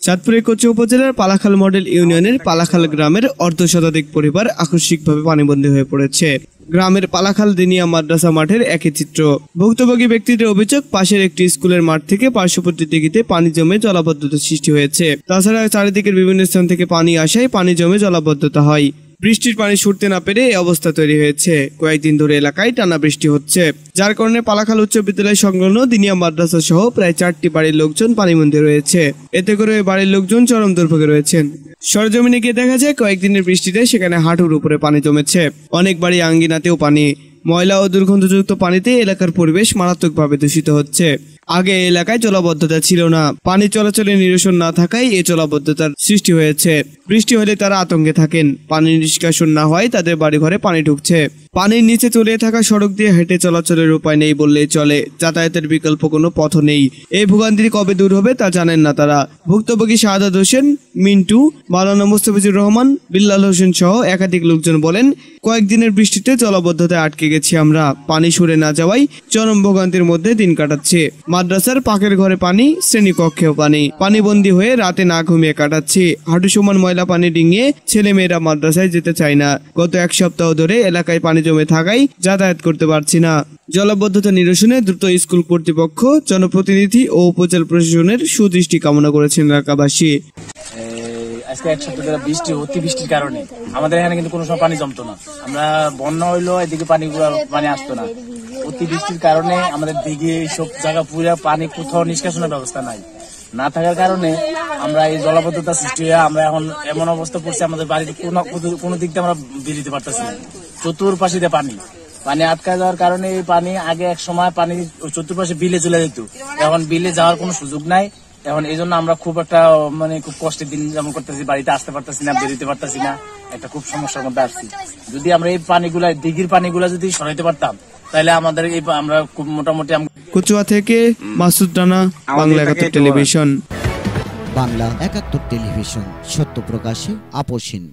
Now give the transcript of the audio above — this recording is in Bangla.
চাঁদপুরের কচুয়া উপজেলার পালাখাল মডেল ইউনিয়নের পালাখাল গ্রামের অর্ধশতাধিক পরিবার আকস্মিকভাবে পানিবন্দী হয়ে পড়েছে। গ্রামের পালাখাল দিনিয়া মাদ্রাসা মাঠের একই চিত্র। ভুক্তভোগী ব্যক্তিদের অভিযোগ, পাশের একটি স্কুলের মাঠ থেকে পার্শ্ববর্তী দিঘিতে পানি জমে জলাবদ্ধতার সৃষ্টি হয়েছে। তাছাড়া চারিদিকের বিভিন্ন স্থান থেকে পানি আসায় পানি জমে জলাবদ্ধতা হয়। বৃষ্টির পানি সরতে না পেরে এই অবস্থা তৈরি হয়েছে। কয়েকদিন ধরে এলাকায় টানা বৃষ্টি হচ্ছে, যার কারণে পালাখাল উচ্চ বিদ্যালয় সংলগ্ন দিনিয়া মাদ্রাসা সহ প্রায় 4টি বাড়ির লোকজন পানিবন্দী রয়েছে। এতে করে বাড়ির লোকজন চরম দুর্ভোগে রয়েছেন। সরজমিনে গিয়ে দেখা যায় কয়েকদিনের বৃষ্টিতে সেখানে হাঁটুর উপরে পানি জমেছে। অনেক বাড়ি আঙ্গিনাতেও পানি। ময়লা ও দুর্গন্ধযুক্ত পানিতে এলাকার পরিবেশ মারাত্মকভাবে দূষিত হচ্ছে। আগে এলাকায় জলাবদ্ধতা ছিল না, পানি চলাচলের নিরসন না থাকায় এই জলাবদ্ধতার সৃষ্টি হয়েছে। বৃষ্টি হলে তারা আতঙ্কে থাকেন, পানি নিষ্কাশন না হয় তাদের বাড়িঘরে পানি ঢুকছে। পানির নিচে তলিয়ে থাকা সড়ক দিয়ে হেঁটে চলাচলের উপায় নেই বললেই চলে, যাতায়াতের বিকল্প কোনো পথ নেই। এই ভোগান্তি কবে দূর হবে তা জানেন না তারা। ভুক্তভোগী শাহাদাত হোসেন, মিন্টু, মাওলানা মুস্তাফিজুর রহমান, বিল্লাল হোসেন সহ একাধিক লোকজন বলেন, কয়েকদিনের বৃষ্টিতে জলাবদ্ধতায় আটকে গেছি আমরা। পানি সরে না যাওয়ায় চরম ভোগান্তির মধ্যে দিন কাটাচ্ছে। মাদ্রাসার পাকের ঘরে পানি, শ্রেণীকক্ষেও পানি। পানিবন্দী হয়ে রাতে না ঘুমিয়ে কাটাচ্ছি। হাঁটু সমান ময়লা পানি ডিঙিয়ে ছেলেমেয়েরা মাদ্রাসায় যেতে চায় না। গত এক সপ্তাহ ধরে এলাকায় পানি জমে থাকায় যাতায়াত করতে পারছি না। জলাবদ্ধতা নিরসনে দ্রুত স্কুল কর্তৃপক্ষ, জনপ্রতিনিধি ও উপজেলা প্রশাসনের সুদৃষ্টি কামনা করেছেন এলাকাবাসী। আজকে এক সপ্তাহ ধরে অতিবৃষ্টির কারণে আমাদের এখানে কিন্তু কোনো সময় পানি জমতো না। আমরা বন্যা হইলো এদিকে পানি আসতো না। অতিবৃষ্টির কারণে আমাদের দিকে সব জায়গা পুরো পানি, কোথাও নিষ্কাশনের ব্যবস্থা নাই। না থাকার কারণে আমরা এই জলাবদ্ধতা সৃষ্টি হয়ে আমরা এখন এমন অবস্থা পড়ছে, আমাদের বাড়িতে কোনো দিক দিয়ে আমরা বেরোতে পারতেছি না। চতুর্পাশে পানি পানি আটকা যাওয়ার কারণে এই পানি আগে এক সময় পানি চতুর্পাশে বিলে চলে যেত, এখন বিলে যাওয়ার কোনো সুযোগ নাই। এখন এই জন্য আমরা খুব কষ্টের দিন যেমন করতেছি, বাড়িতে আসতে পারতেছি না, বেরোতে পারতেছি না, একটা খুব সমস্যার মধ্যে আসছি। যদি আমরা এই পানিগুলা, দিঘির পানিগুলা যদি সরাইতে পারতাম তাহলে আমাদের এই আমরা খুব মোটামুটি। কচুয়া থেকে মাসুদ রানা, বাংলা 71 টেলিভিশন। বাংলা 71 টেলিভিশন, সত্য প্রকাশে আপোষহীন।